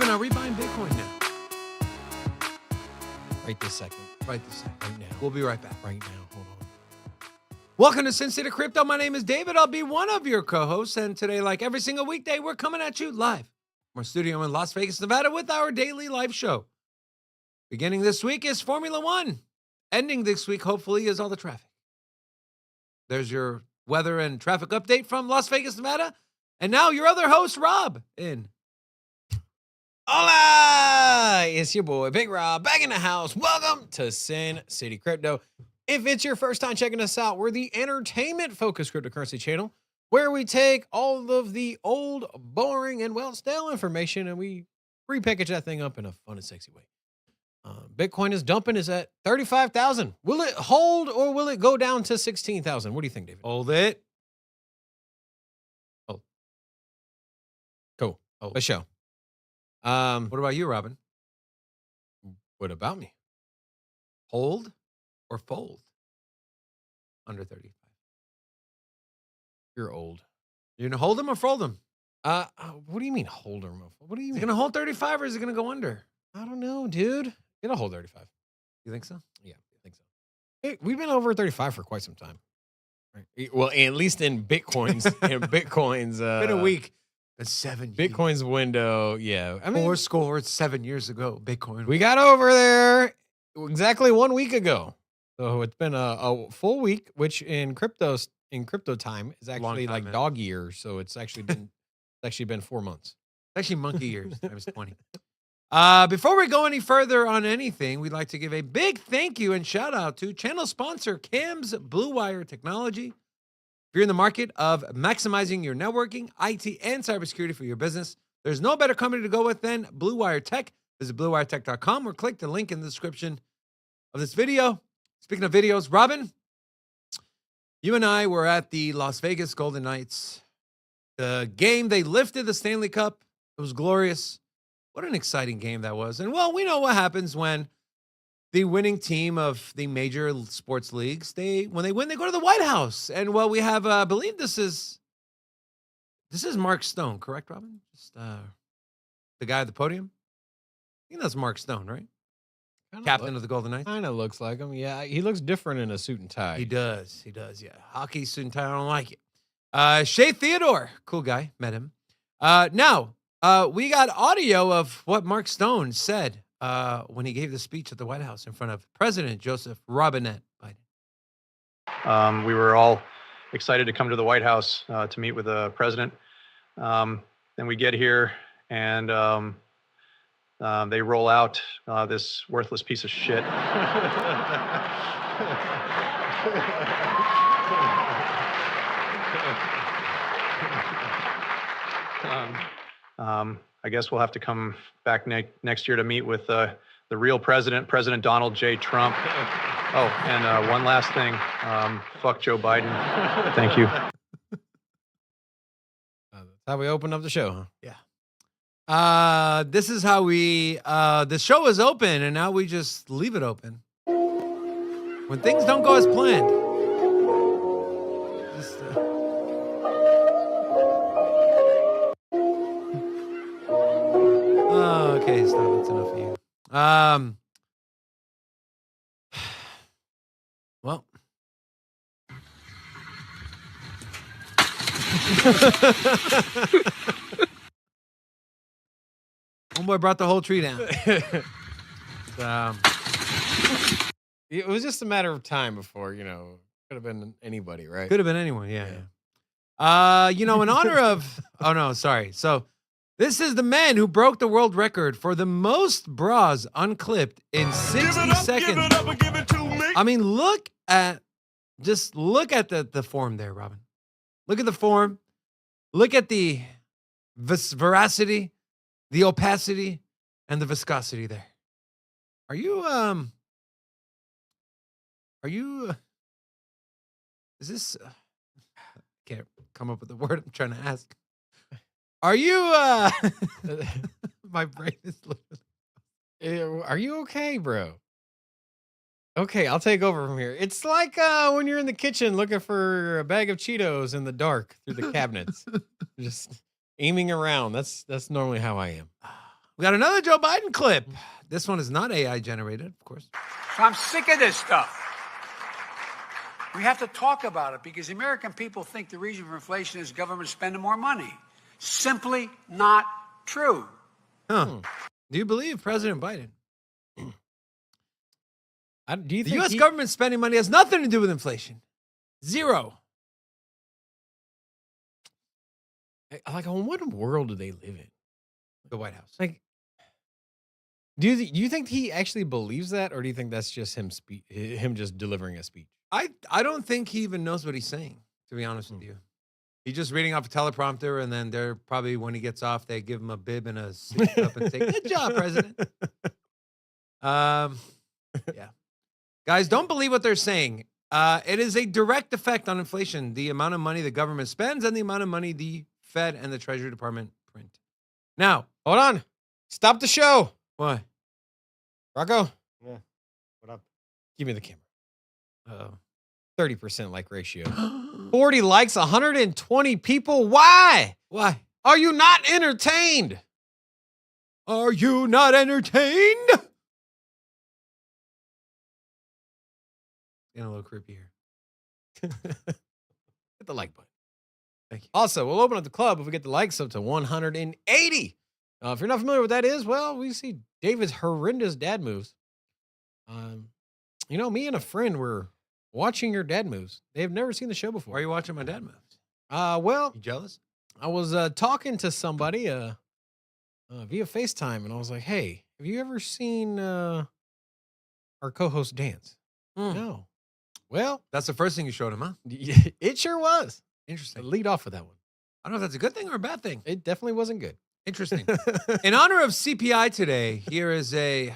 Robin, are we buying Bitcoin now? Right this second. Right this second. Right now. We'll be right back. Right now. Hold on. Welcome to Sin City Crypto. My name is David. I'll be one of your co-hosts. And today, like every single weekday, we're coming at you live from our studio in Las Vegas, Nevada with our daily live show. Beginning this week is Formula One. Ending this week, hopefully, is all the traffic. There's your weather and traffic update from Las Vegas, Nevada. And now your other host, Rob, in. Hola! It's your boy, Big Rob, back in the house. Welcome to Sin City Crypto. If it's your first time checking us out, we're the entertainment-focused cryptocurrency channel where we take all of the old, boring, and, well, stale information and we repackage that thing up in a fun and sexy way. Bitcoin is dumping. Is at 35,000. Will it hold or will it go down to 16,000? What do you think, David? Hold it. Oh. Cool. Oh. Let's show. What about you, Robin? What about me? Hold or fold? Under 35. You're old. You're going to hold them or fold them? What do you mean hold or what do you Is it mean? going to hold 35 or is it going to go under? I don't know, dude. It'll hold 35. You think so? Yeah, I think so. Hey, we've been over 35 for quite some time. Right? Well, at least in Bitcoin's Been a week. Been 7 years. Bitcoin's window, yeah. I mean, 7 years ago, Bitcoin. we got over there exactly 1 week ago. So it's been a full week, which in crypto time is actually time, like man. dog years. So it's actually been 4 months. Actually, monkey years. I was 20. Before we go any further on anything, we'd like to give a big thank you and shout out to channel sponsor Cam's Blue Wire Technology. If you're in the market of maximizing your networking, IT, and cybersecurity for your business, there's no better company to go with than Blue Wire Tech. Visit bluewiretech.com or click the link in the description of this video. Speaking of videos, Robin, you and I were at the Las Vegas Golden Knights. The game, they lifted the Stanley Cup. It was glorious. What an exciting game that was. And, well, we know what happens when the winning team of the major sports leagues, when they win, they go to the White House. And, well, we have, I believe this is Mark Stone, correct, Robin? Just the guy at the podium? I think that's Mark Stone, right? Captain of the Golden Knights. Kind of looks like him. Yeah, he looks different in a suit and tie. He does, yeah. Hockey suit and tie, I don't like it. Shea Theodore, cool guy, met him. Now, we got audio of what Mark Stone said when he gave the speech at the White House in front of President Joseph Robinette Biden. We were all excited to come to the White House to meet with the president. Then we get here and they roll out this worthless piece of shit. I guess we'll have to come back next year to meet with the real president, President Donald J. Trump. Oh, and one last thing. Fuck Joe Biden. Thank you. That's how we opened up the show, huh? Yeah. This is how the show is open, and now we just leave it open. When things don't go as planned. Just, okay, stop. That's enough of you. Well. Homeboy brought the whole tree down. It was just a matter of time before, could have been anybody, right? Could have been anyone, yeah. In honor of, oh no, sorry. So this is the man who broke the world record for the most bras unclipped in 60 seconds. Give it up and give it to me. I mean, look at the form there, Robin. Look at the form. Look at the veracity, the opacity, and the viscosity there. Are you, is this, can't come up with the word I'm trying to ask. Are you, my brain is literally. Are you okay, bro? Okay, I'll take over from here. It's like when you're in the kitchen looking for a bag of Cheetos in the dark through the cabinets. Just aiming around. That's normally how I am. we got another Joe Biden clip. This one is not AI generated, of course. So I'm sick of this stuff. We have to talk about it because the American people think the reason for inflation is government spending more money. Simply not true. Huh. Do you believe President Biden? Do you The think U.S. government spending money has nothing to do with inflation. Zero. Like, on what world do they live in? The White House. Like, do you think he actually believes that, or do you think that's just him just delivering a speech? I don't think he even knows what he's saying, to be honest with you. He's just reading off a teleprompter, and then they're probably, when he gets off, they give him a bib and a sit up and say, "Good job, President." Yeah. Guys, don't believe what they're saying. It is a direct effect on inflation, the amount of money the government spends and the amount of money the Fed and the Treasury Department print. Now, Hold on. Stop the show. what? Rocco, Yeah. What up? give me the camera. Uh-oh. 30% like ratio. 40 likes, 120 people. Why? Why? Are you not entertained? Are you not entertained? Getting a little creepy here. Hit the like button. Thank you. Also, we'll open up the club if we get the likes up to 180. If you're not familiar with what that is, well, we see David's horrendous dad moves. Me and a friend were watching your dad moves. They have never seen the show before. Why are you watching my dad moves? Well, You jealous? I was talking to somebody via FaceTime, and I was like, "Hey, have you ever seen our co-host dance?" No. Well, That's the first thing you showed him, huh? it sure was. Interesting. Lead off with that one. I don't know if that's a good thing or a bad thing. It definitely wasn't good. Interesting. In honor of CPI today, here is a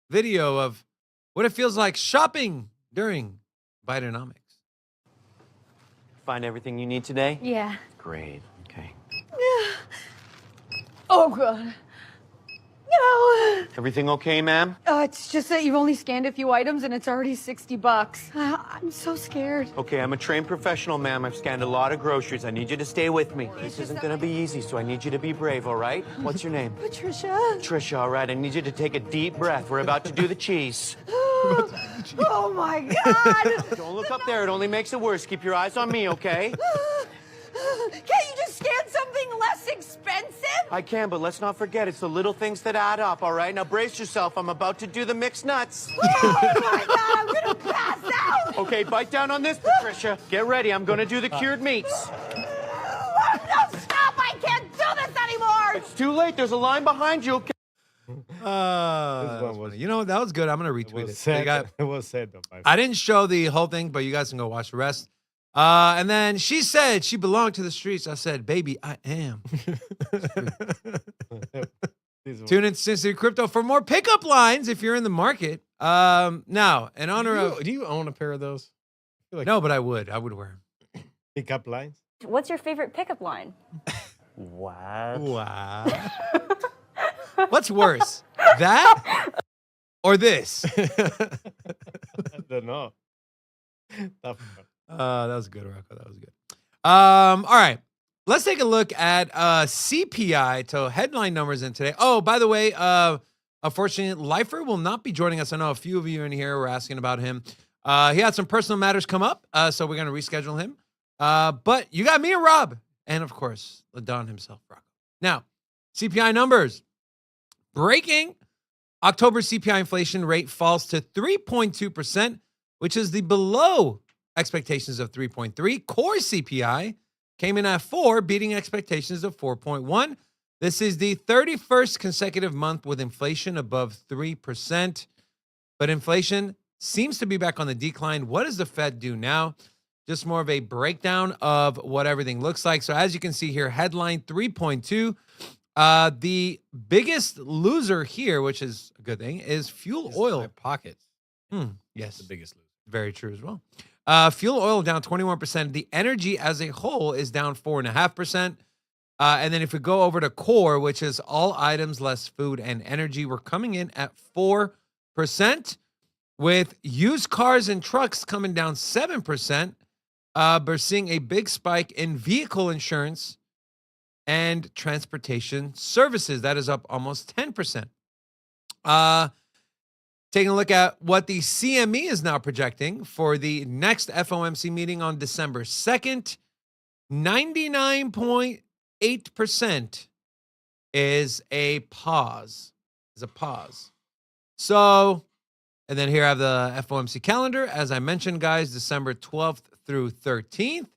video of what it feels like shopping during Bidenomics. Find everything you need today? Yeah. Great. Okay. Oh, God. No. Everything okay, ma'am? It's just that you've only scanned a few items and it's already $60. I'm so scared. Okay, I'm a trained professional, ma'am. I've scanned a lot of groceries. I need you to stay with me. This isn't gonna be easy, so I need you to be brave, all right? What's your name? Patricia. Trisha, all right. I need you to take a deep breath. We're about to do the cheese. Oh, my God. Don't look up there. It only makes it worse. Keep your eyes on me, okay? Can't you just scan something less expensive? I can, but let's not forget, it's the little things that add up, all right? Now brace yourself. I'm about to do the mixed nuts. Oh, my God. I'm going to pass out. Okay, bite down on this, Patricia. Get ready. I'm gonna do the cured meats. No, stop. I can't do this anymore. It's too late. There's a line behind you. Okay? That was was- funny. You know, that was good. I'm going to It retweet it. was So you sad. got- It was sad though. I didn't show the whole thing, but you guys can go watch the rest. And then she said she belonged to the streets. I said, baby, I am. Tune in to Sin City Crypto for more pickup lines if you're in the market. Now, in honor of... Do you own a pair of those? I feel like No, but I would. I would wear them. Pick up lines. What's your favorite pickup line? What? Wow. What's worse, that or this? I don't know. Tough one. That was good, Rocco. That was good. All right. Let's take a look at CPI to headline numbers in today. Oh, by the way, unfortunately, Lifer will not be joining us. I know a few of you in here were asking about him. He had some personal matters come up, so we're going to reschedule him. But you got me and Rob, and of course, LaDon himself, Rocco. Now, CPI numbers. Breaking October CPI inflation rate falls to 3.2%, which is the below expectations of 3.3. Core CPI came in at 4, beating expectations of 4.1. This is the 31st consecutive month with inflation above 3%. But inflation seems to be back on the decline. What does the Fed do now? Just more of a breakdown of what everything looks like. So as you can see here, headline 3.2. The biggest loser here, which is a good thing, is fuel oil. My pockets. Yes, The biggest loser. very true as well. Fuel oil down 21%. The energy as a whole is down 4.5%. And then if we go over to core, which is all items less food and energy, we're coming in at 4%, with used cars and trucks coming down 7%. We're seeing a big spike in vehicle insurance and transportation services. That is up almost 10%. Taking a look at what the CME is now projecting for the next FOMC meeting on December 2nd, 99.8% is a pause. So, and then here I have the FOMC calendar. As I mentioned, guys, December 12th through 13th.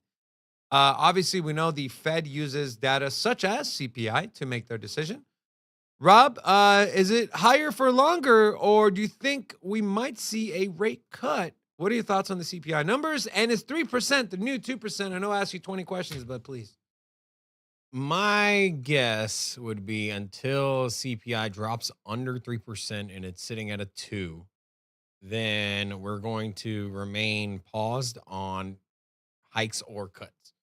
Obviously, we know the Fed uses data such as CPI to make their decision. Rob, is it higher for longer, or do you think we might see a rate cut? What are your thoughts on the CPI numbers? And is 3% the new 2%? I know I asked you 20 questions, but please. My guess would be until CPI drops under 3% and it's sitting at a 2, then we're going to remain paused on hikes or cuts.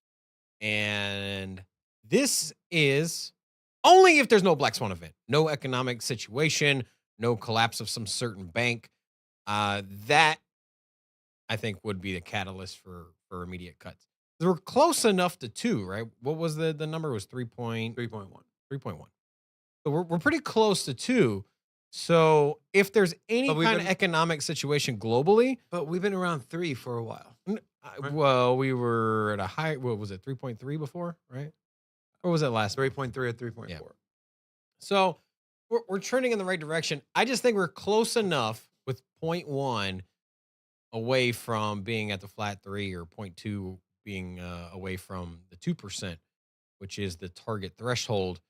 And this is only if there's no black swan event, no economic situation, no collapse of some certain bank. That I think would be the catalyst for immediate cuts. We're close enough to 2, right? What was the number? It was 3.1. 3.1. So we're pretty close to 2. So if there's any kind of economic situation globally, but we've been around 3 for a while. Right? Well, we were at a high. What was it? 3.3 before, right? Or was it last? 3.3 or 3.4. Yeah. So we're trending in the right direction. I just think we're close enough with 0.1 away from being at the flat 3 or 0.2 being away from the 2%, which is the target threshold.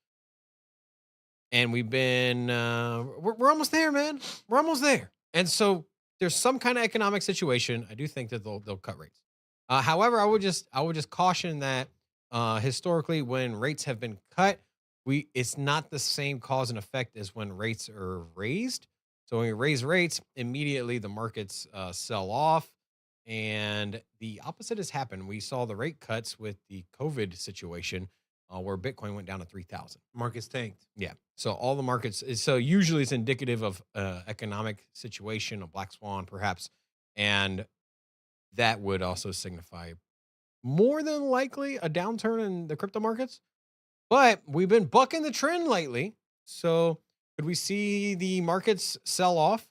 And we've been, we're almost there, man. We're almost there. And so there's some kind of economic situation. I do think that they'll cut rates. However, I would just caution that historically, when rates have been cut, it's not the same cause and effect as when rates are raised. So when you raise rates, immediately the markets sell off, and the opposite has happened. We saw the rate cuts with the COVID situation, where Bitcoin went down to 3,000. Markets tanked. Yeah. So all the markets. So usually it's indicative of economic situation, a black swan, perhaps, and that would also signify more than likely a downturn in the crypto markets. But we've been bucking the trend lately. So could we see the markets sell off,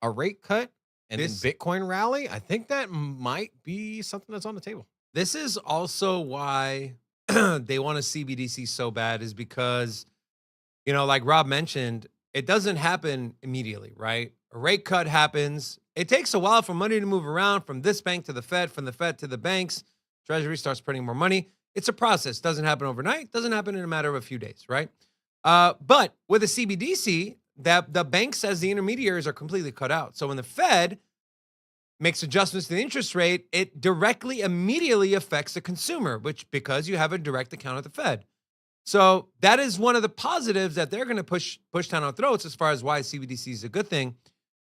a rate cut, and then Bitcoin rally? I think that might be something that's on the table. This is also why they want a CBDC so bad, is because, like Rob mentioned, it doesn't happen immediately, right? A rate cut happens. It takes a while for money to move around from this bank to the Fed, from the Fed to the banks. Treasury starts printing more money. It's a process. Doesn't happen overnight. Doesn't happen in a matter of a few days, right? But with a CBDC, the banks as the intermediaries are completely cut out. So when the Fed makes adjustments to the interest rate, it directly, immediately affects the consumer, because you have a direct account at the Fed. So that is one of the positives that they're going to push down our throats as far as why CBDC is a good thing.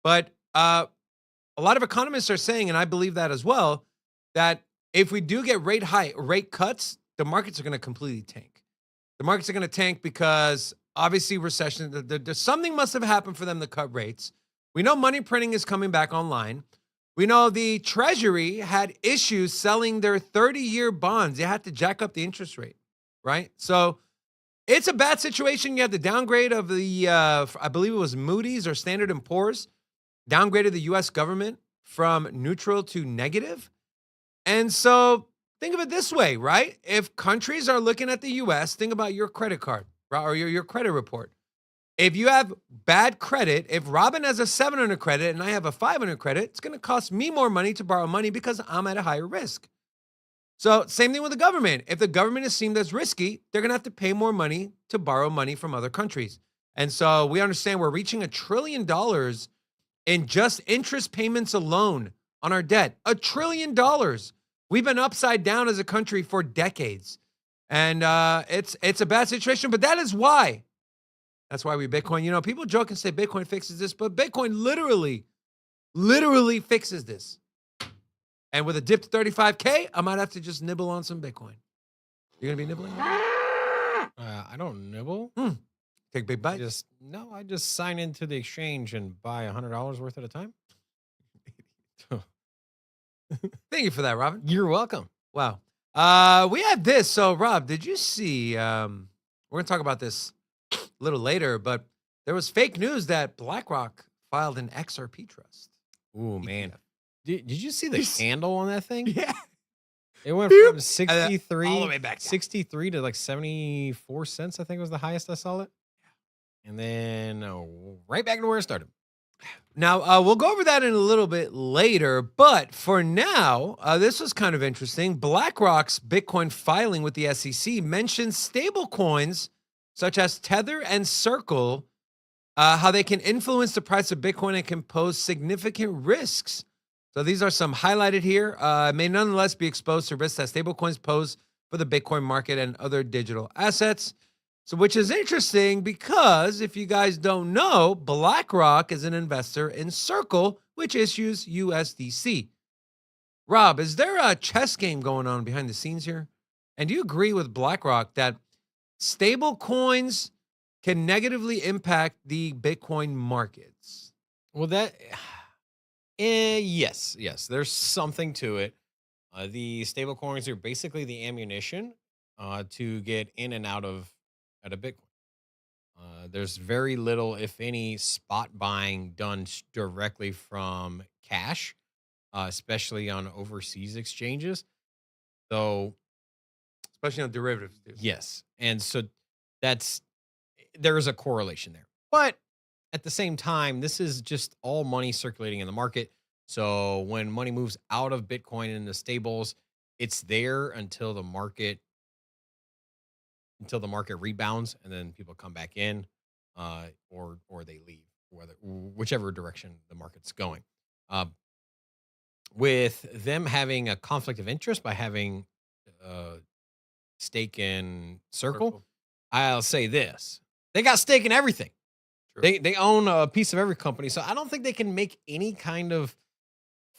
But a lot of economists are saying, and I believe that as well, that if we do get rate cuts, the markets are going to completely tank. The markets are going to tank because obviously recession, there's something must have happened for them to cut rates. We know money printing is coming back online. We know the Treasury had issues selling their 30-year bonds. They had to jack up the interest rate, right? So it's a bad situation. You have the downgrade of the, I believe it was Moody's or Standard & Poor's, downgraded the U.S. government from neutral to negative. And so think of it this way, right? If countries are looking at the U.S., think about your credit card, right, or your credit report. If you have bad credit, if Robin has a 700 credit and I have a 500 credit, it's going to cost me more money to borrow money because I'm at a higher risk. So same thing with the government. If the government is seen as risky, they're going to have to pay more money to borrow money from other countries. And so we understand we're reaching $1 trillion in just interest payments alone on our debt. $1 trillion. We've been upside down as a country for decades. And it's a bad situation, but that is why. That's why we Bitcoin. People joke and say Bitcoin fixes this, but Bitcoin literally fixes this. And with a dip to 35K, I might have to just nibble on some Bitcoin. You're going to be nibbling? I don't nibble. Take big bites? I just sign into the exchange and buy $100 worth at a time. Thank you for that, Robin. You're welcome. Wow. We had this. So, Rob, did you see? We're going to talk about this a little later, but there was fake news that BlackRock filed an XRP trust. Ooh, man. ETF. Did you see the candle on that thing? Yeah. It went Beep. from 63 all the way back down. 63 to like 74 cents, I think was the highest I saw it. And then right back to where it started. Now, we'll go over that in a little bit later, but for now, this was kind of interesting. BlackRock's Bitcoin filing with the SEC mentions stablecoins such as Tether and Circle, how they can influence the price of Bitcoin and can pose significant risks. So these are some highlighted here. May nonetheless be exposed to risks that stablecoins pose for the Bitcoin market and other digital assets. So, which is interesting because if you guys don't know, BlackRock is an investor in Circle, which issues USDC. Rob, is there a chess game going on behind the scenes here? And do you agree with BlackRock that stable coins can negatively impact the Bitcoin markets? Well, yes, there's something to it. The stable coins are basically the ammunition to get in and out of Bitcoin. There's very little, if any, spot buying done directly from cash, especially on overseas exchanges. So, Especially on derivatives, too. yes, and so there is a correlation there. But at the same time, this is just all money circulating in the market. So when money moves out of Bitcoin into stables, it's there until the market rebounds, and then people come back in, or they leave, whichever direction the market's going. With them having a conflict of interest by having stake in Circle, I'll say this: they got stake in everything. True. They own a piece of every company, so I don't think they can make any kind of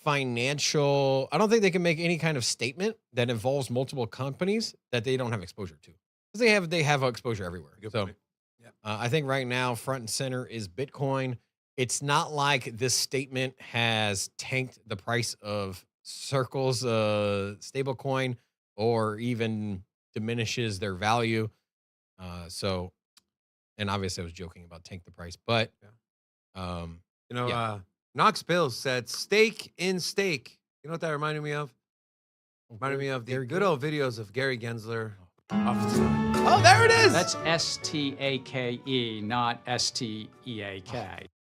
financial. I don't think they can make any kind of statement that involves multiple companies that they don't have exposure to, because they have exposure everywhere. Good So point. Yep. I think right now front and center is Bitcoin. It's not like this statement has tanked the price of Circle's stablecoin or even diminishes their value. And obviously I was joking about tank the price, but yeah. Knox Bills said steak in steak. You know what that reminded me of? Reminded me of the good old videos of Gary Gensler. Oh, there it is. That's STAKE, not STEAK.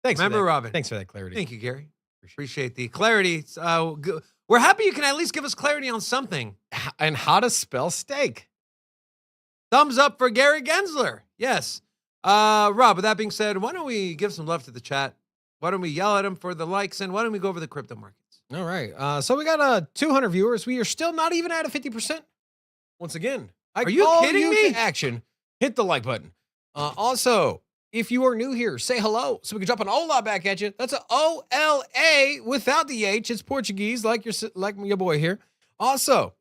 Thanks, Remember, Robin. Thanks for that clarity. Thank you, Gary. Appreciate the clarity. We're happy you can at least give us clarity on something. And how to spell steak. Thumbs up for Gary Gensler. Yes. Rob, with that being said, why don't we give some love to the chat? Why don't we yell at them for the likes? And why don't we go over the crypto markets? All right. So we got 200 viewers. We are still not even at a 50%. Once again, Are you call kidding me? to action. Hit the like button. Also, if you are new here, say hello so we can drop an Ola back at you. That's an OLA without the H. It's Portuguese, like your boy here. Also,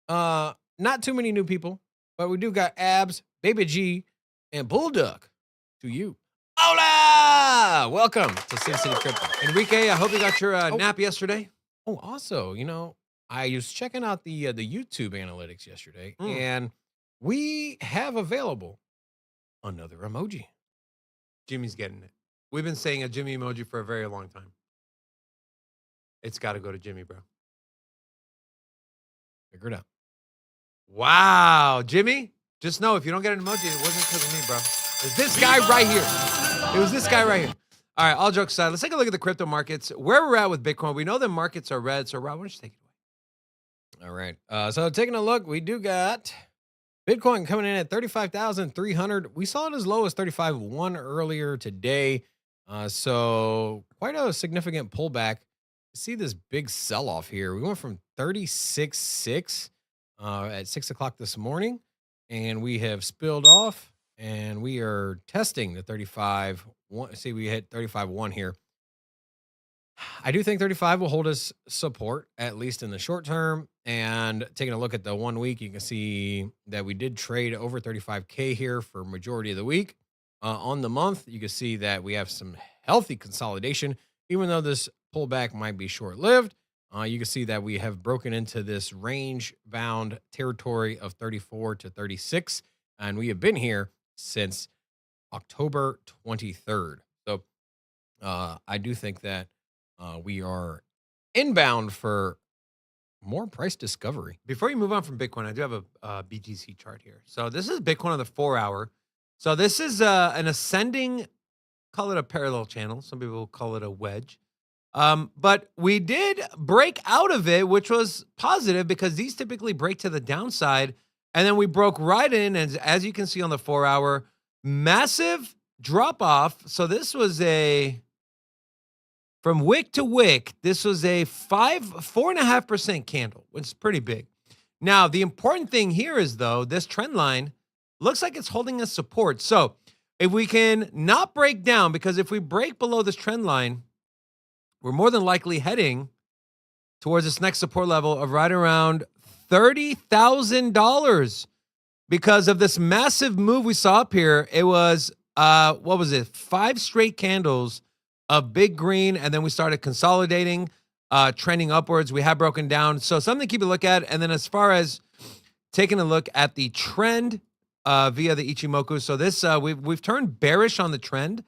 not too many new people, but we do got Abs, Baby G, and Bulldog to you. Hola! Welcome to Sin City Crypto. Enrique, I hope you got your nap yesterday. Oh, also, I was checking out the YouTube analytics yesterday, and we have available another emoji. Jimmy's getting it. We've been saying a Jimmy emoji for a very long time. It's got to go to Jimmy, bro. Figure it out. Wow. Jimmy, just know if you don't get an emoji, it wasn't because of me, bro. It was this guy right here. It was this guy right here. All right, all jokes aside, let's take a look at the crypto markets. Where we're at with Bitcoin, we know the markets are red. So, Rob, why don't you take it away? All right. So taking a look, we do got Bitcoin coming in at 35,300. We saw it as low as 35.1 earlier today. So quite a significant pullback. See this big sell-off here. We went from 36.6 at 6 o'clock this morning, and we have spilled off, and we are testing the 35.1. See, we hit 35.1 here. I do think 35 will hold us support, at least in the short term. And taking a look at the 1 week, you can see that we did trade over 35K here for majority of the week. On the month, you can see that we have some healthy consolidation, even though this pullback might be short-lived. you can see that we have broken into this range-bound territory of 34 to 36, and we have been here since October 23rd. So I do think that we are inbound for more price discovery. Before you move on from Bitcoin, I do have a BTC chart here. So this is Bitcoin on the 4-hour. So this is an ascending, call it a parallel channel. Some people call it a wedge. But we did break out of it, which was positive because these typically break to the downside. And then we broke right in. And as you can see on the 4-hour, massive drop off. So this was from wick to wick, this was a 4.5% candle, which is pretty big. Now, the important thing here is, though, this trend line looks like it's holding us support. So if we can not break down, because if we break below this trend line, we're more than likely heading towards this next support level of right around $30,000 because of this massive move we saw up here. It was, 5 straight candles of big green, and then we started consolidating, trending upwards. We have broken down. So something to keep a look at. And then as far as taking a look at the trend via the Ichimoku. So this, we've turned bearish on the trend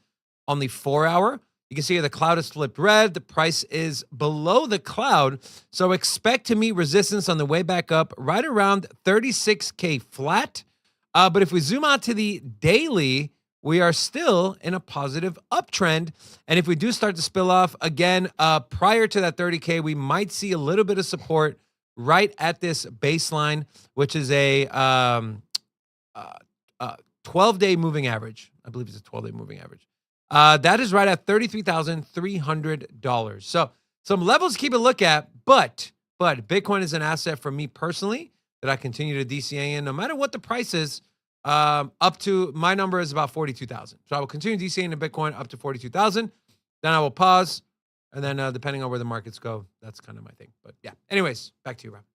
on the 4-hour. You can see the cloud is flipped red. The price is below the cloud. So expect to meet resistance on the way back up right around 36K flat. But if we zoom out to the daily, we are still in a positive uptrend. And if we do start to spill off again, prior to that 30K, we might see a little bit of support right at this baseline, which is a 12-day moving average. I believe it's a 12-day moving average. That is right at $33,300. So some levels to keep a look at, but Bitcoin is an asset for me personally that I continue to DCA in no matter what the price is. Up to my number is about 42,000. So I will continue DCAing in Bitcoin up to 42,000. Then I will pause. And then depending on where the markets go, that's kind of my thing. But yeah, anyways, back to you, Rob.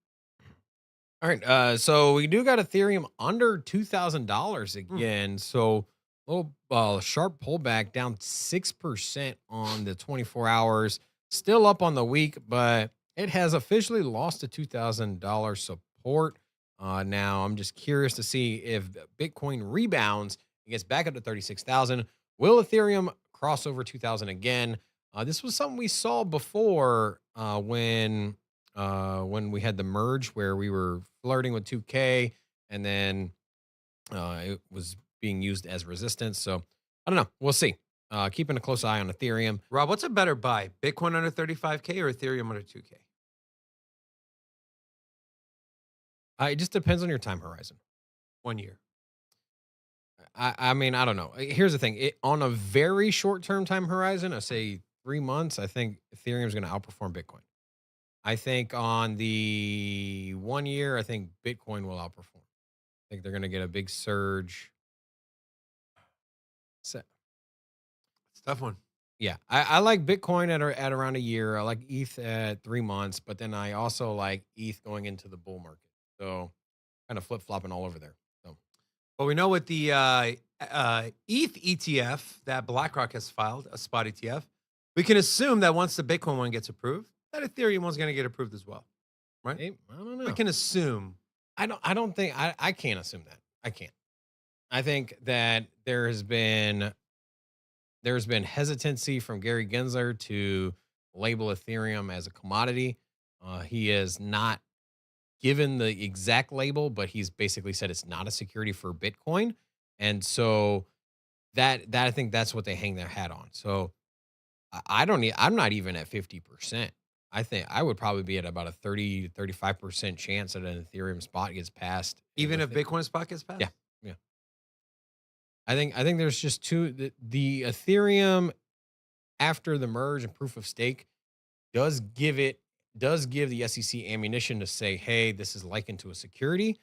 All right. So we do got Ethereum under $2,000 again. So a little sharp pullback, down 6% on the 24 hours. Still up on the week, but it has officially lost the $2,000 support. Now, I'm just curious to see if Bitcoin rebounds and gets back up to 36,000. Will Ethereum cross over 2,000 again? This was something we saw before when we had the merge where we were flirting with 2K and then it was being used as resistance. So I don't know. We'll see. Keeping a close eye on Ethereum. Rob, what's a better buy? Bitcoin under 35K or Ethereum under 2K? It just depends on your time horizon. 1 year. I mean, I don't know. Here's the thing. On a very short-term time horizon, I say 3 months, I think Ethereum is going to outperform Bitcoin. I think on the 1 year, I think Bitcoin will outperform. I think they're going to get a big surge. So, It's a tough one. yeah, I like Bitcoin at around a year. I like ETH at 3 months, but then I also like ETH going into the bull market. So kind of flip-flopping all over there. So, well, we know with the ETH ETF that BlackRock has filed, a spot ETF, we can assume that once the Bitcoin one gets approved, that Ethereum one's going to get approved as well, right? I don't know. We can assume. I don't think I can't assume that. I can't. I think that there's been hesitancy from Gary Gensler to label Ethereum as a commodity. He has not given the exact label, but he's basically said it's not a security for Bitcoin. And so that I think that's what they hang their hat on. So I'm not even at 50%. I think I would probably be at about a 30 to 35% chance that an Ethereum spot gets passed. Even if Bitcoin spot gets passed? Yeah. Yeah. I think there's just the Ethereum after the merge and proof of stake does give the SEC ammunition to say, hey, this is likened to a security.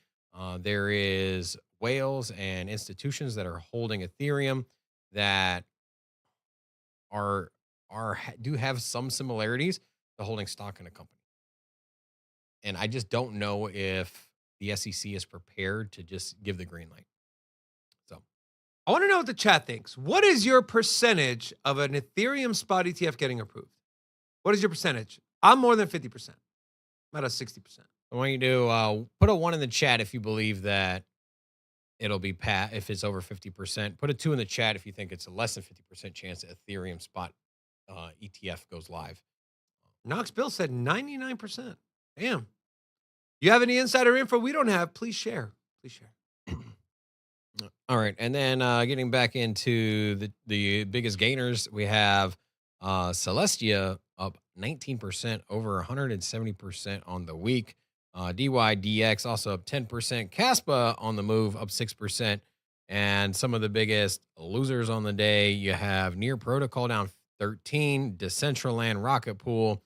There is whales and institutions that are holding Ethereum that do have some similarities to holding stock in a company. And I just don't know if the SEC is prepared to just give the green light. So I want to know what the chat thinks. What is your percentage of an Ethereum spot ETF getting approved? What is your percentage? I'm more than 50%. I'm at a 60%. I want you to put a 1 in the chat if you believe that it'll be if it's over 50%. Put a 2 in the chat if you think it's a less than 50% chance that Ethereum spot ETF goes live. Knox Bill said 99%. Damn. You have any insider info we don't have? Please share. Please share. All right. And then getting back into the biggest gainers, we have Celestia up 19%, over 170% on the week. DYDX also up 10%. Caspa on the move, up 6%. And some of the biggest losers on the day, you have Near Protocol down 13, Decentraland, Rocket Pool.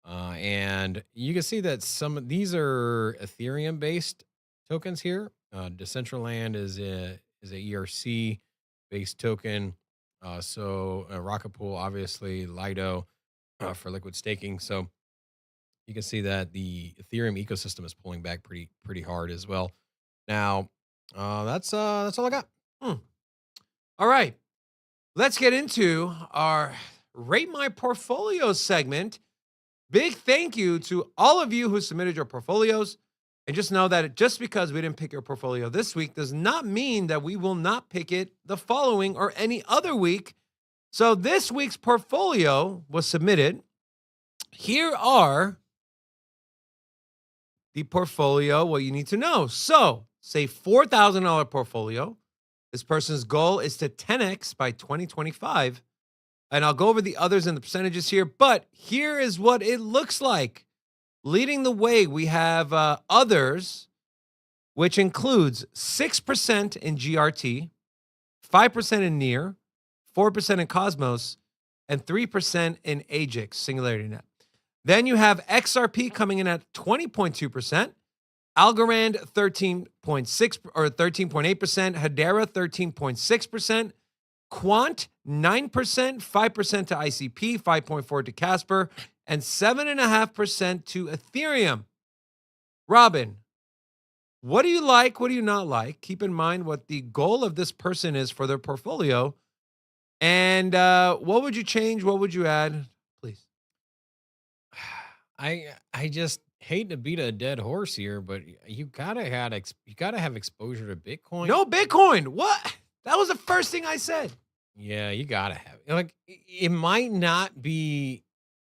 And you can see that some of these are Ethereum based tokens here. Decentraland is a ERC based token. So Rocket Pool, obviously, Lido for liquid staking. So you can see that the Ethereum ecosystem is pulling back pretty hard as well. Now, that's all I got. All right. Let's get into our Rate My Portfolio segment. Big thank you to all of you who submitted your portfolios. And just know that just because we didn't pick your portfolio this week does not mean that we will not pick it the following or any other week. So this week's portfolio was submitted. Here are the portfolio, what you need to know. So, say $4,000 portfolio. This person's goal is to 10x by 2025. And I'll go over the others and the percentages here, but here is what it looks like. Leading the way, we have others, which includes 6% in GRT, 5% in Near, 4% in Cosmos, and 3% in AGIX, Singularity Net. Then you have XRP coming in at 20.2%, Algorand 13.6 or 13.8%, Hedera 13.6%, Quant 9%, 5% to ICP, 5.4% to Casper, and 7.5% to Ethereum. Robin, what do you like? What do you not like? Keep in mind what the goal of this person is for their portfolio. And what would you change? What would you add? Please. I just hate to beat a dead horse here, but you gotta have exposure to Bitcoin. No Bitcoin. What? That was the first thing I said. Yeah, you gotta have it. Like it might not be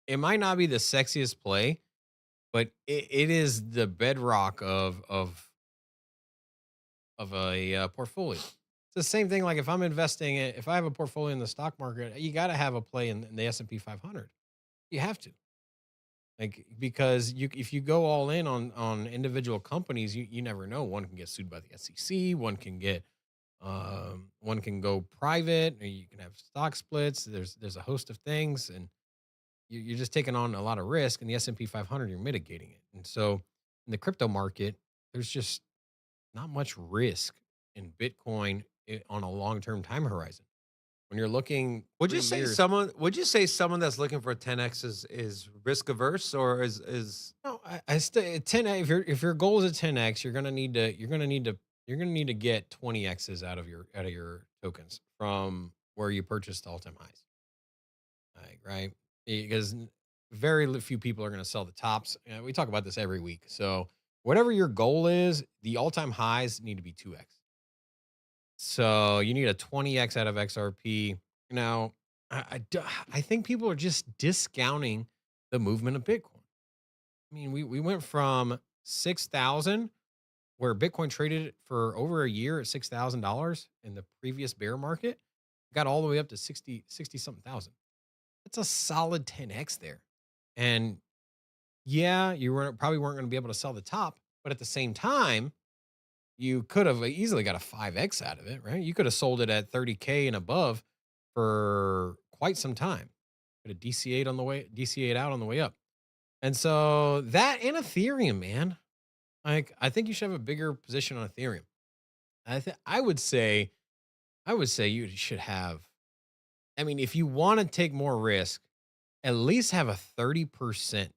the sexiest play, but it is the bedrock of a portfolio. It's the same thing. Like if I'm investing, if I have a portfolio in the stock market, you got to have a play in the S&P 500. You have to, like, because if you go all in on individual companies, you never know. One can get sued by the SEC. One can go private, or you can have stock splits. There's a host of things, and you're just taking on a lot of risk. In the S&P 500, you're mitigating it. And so in the crypto market, there's just not much risk in Bitcoin on a long-term time horizon. When you're looking, would you say someone that's looking for 10x is risk averse, or is no? I still 10x. If your goal is a 10x, you're gonna need to get 20x's out of your tokens from where you purchased all-time highs. Right? Because very few people are going to sell the tops. We talk about this every week. So whatever your goal is, the all-time highs need to be 2x. So you need a 20x out of XRP. Now, I think people are just discounting the movement of Bitcoin. I mean, we went from 6,000, where Bitcoin traded for over a year at $6,000 in the previous bear market, got all the way up to 60 something thousand. That's a solid 10x there. And yeah, probably weren't going to be able to sell the top, but at the same time, you could have easily got a 5x out of it, right? You could have sold it at 30K and above for quite some time. Could have DCA'd out on the way up. And so that in Ethereum, man, like I think you should have a bigger position on Ethereum. I would say you should have. I mean, if you want to take more risk, at least have a 30%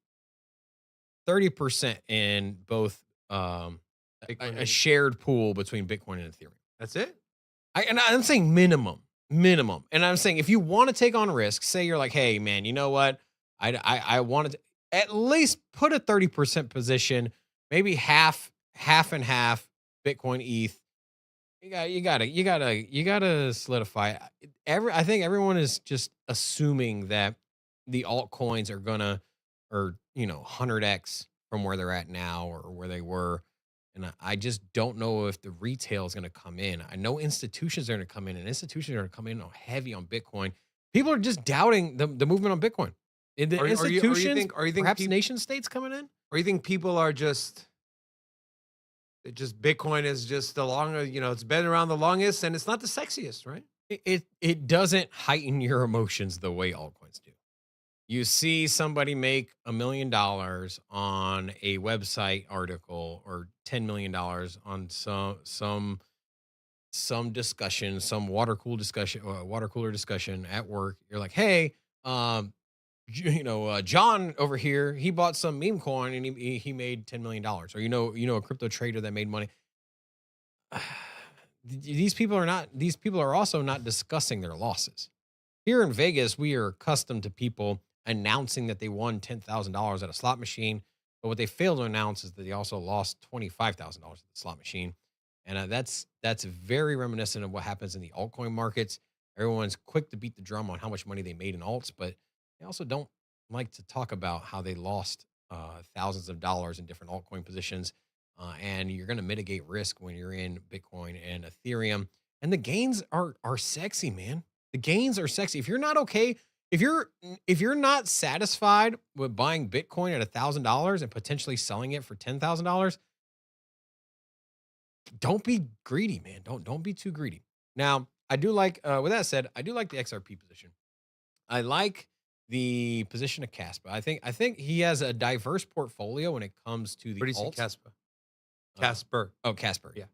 in both a shared pool between Bitcoin and Ethereum. That's it? I'm saying minimum. And I'm saying if you want to take on risk, say you're like, hey man, you know what? I wanted to, at least put a 30% position, maybe half and half Bitcoin ETH. You gotta solidify. I think everyone is just assuming that the altcoins are gonna, or 100x from where they're at now or where they were. And I just don't know if the retail is going to come in. I know institutions are going to come in, and institutions are going to come in heavy on Bitcoin. People are just doubting the movement on Bitcoin. The institutions, are you think perhaps nation states coming in? Or you think people are just Bitcoin is just the longer, it's been around the longest and it's not the sexiest, right? It doesn't heighten your emotions the way altcoins do. You see somebody make $1 million on a website article or $10 million on some discussion, some water cooler discussion at work. You're like, hey, John over here, he bought some meme coin and he made $10 million. Or a crypto trader that made money. These people are also not discussing their losses. Here in Vegas, we are accustomed to people announcing that they won $10,000 at a slot machine, but what they fail to announce is that they also lost $25,000 at the slot machine. And that's very reminiscent of what happens in the altcoin markets. Everyone's quick to beat the drum on how much money they made in alts, but they also don't like to talk about how they lost thousands of dollars in different altcoin positions. And you're going to mitigate risk when you're in Bitcoin and Ethereum. And the gains are sexy, man. The gains are sexy. If you're not okay, if you're not satisfied with buying Bitcoin at $1,000 and potentially selling it for $10,000, don't be greedy, man. Don't be too greedy. Now, I do like, with that said, I do like the XRP position. I like the position of Casper. I think he has a diverse portfolio when it comes to the What do you say, alts. Casper? Casper. Casper. Yeah.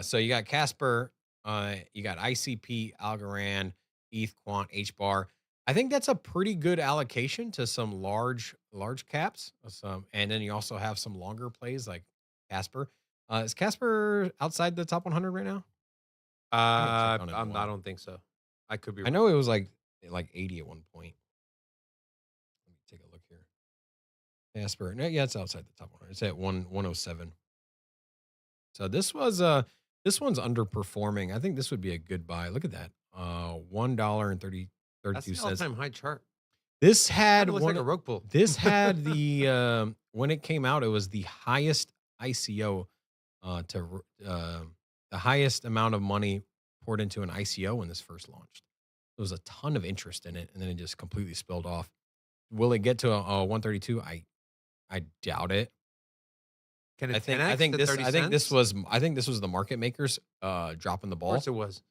So you got Casper, you got ICP, Algorand, ETH, Quant, HBAR. I think that's a pretty good allocation to some large caps. And then you also have some longer plays like Casper. Is Casper outside the top 100 right now? I don't think so. I could be wrong. I know it was like 80 at one point. Let me take a look here. Casper. No, yeah, it's outside the top 100. It's at 107. So this one's underperforming. I think this would be a good buy. Look at that. $1.32. That's the all-time high chart. This had looks like a rug pull. This had the when it came out, it was the highest ICO the highest amount of money poured into an ICO when this first launched. There was a ton of interest in it, and then it just completely spilled off. Will it get to a 132? I doubt it. Can it I think this was the market makers dropping the ball. Of course it was.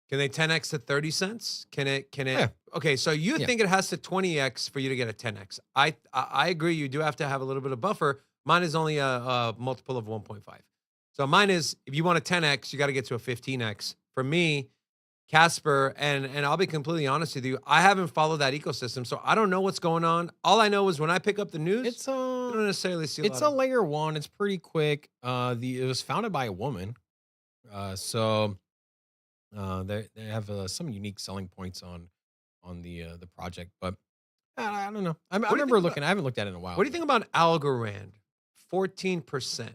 Can they 10x to 30 cents? Can it? Yeah. Okay, so you think it has to 20x for you to get a 10x. I agree. You do have to have a little bit of buffer. Mine is only a multiple of 1.5. So mine is, if you want a 10x, you got to get to a 15x. For me, Casper, and I'll be completely honest with you, I haven't followed that ecosystem, so I don't know what's going on. All I know is when I pick up the news, I don't necessarily see it's a layer one. It's pretty quick. It was founded by a woman, so they have some unique selling points on the project. But I don't know. I remember looking. I haven't looked at it in a while. What do you think about Algorand? 14%. I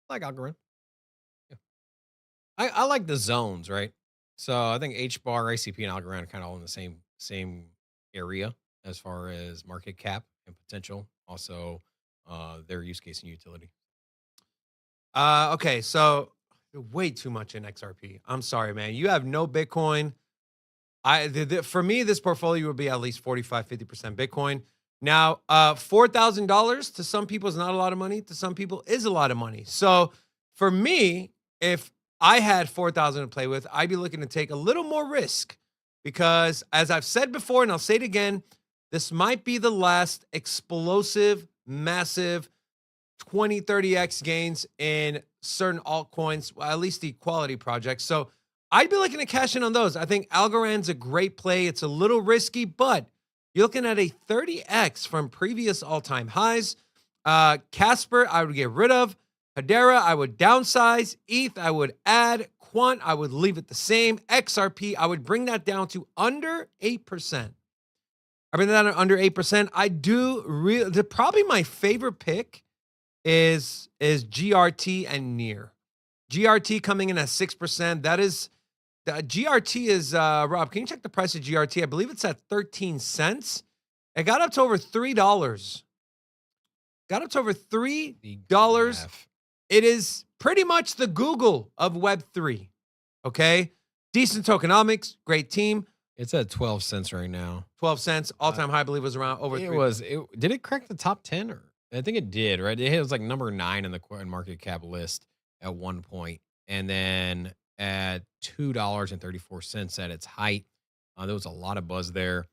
like Algorand. Yeah, I like the zones, right? So I think HBAR, ICP, and Algorand are kind of all in the same area as far as market cap and potential. Also, their use case and utility. Okay, so way too much in XRP. I'm sorry, man. You have no Bitcoin. For me, this portfolio would be at least 45-50% Bitcoin. Now, $4,000 to some people is not a lot of money. To some people is a lot of money. So for me, if I had $4,000 to play with, I'd be looking to take a little more risk because, as I've said before, and I'll say it again, this might be the last explosive, massive 20, 30x gains in certain altcoins, well, at least the quality projects. So I'd be looking to cash in on those. I think Algorand's a great play. It's a little risky, but you're looking at a 30x from previous all-time highs. Casper, I would get rid of. Hedera, I would downsize. ETH, I would add. Quant, I would leave it the same. XRP, I would bring that down to under 8%. I bring that under 8%. I do really probably my favorite pick is GRT and Near. GRT coming in at 6%. That is GRT is Rob, can you check the price of GRT? I believe it's at 13 cents. It got up to over $3. Got up to over $3. It is pretty much the Google of Web3. Okay? Decent tokenomics, great team. It's at 12 cents right now. 12 cents. All-time high, I believe, was around over $3. Did it crack the top 10? Or I think it did, right? It was like number 9 in the coin market cap list at one point. And then at $2.34 at its height, there was a lot of buzz there.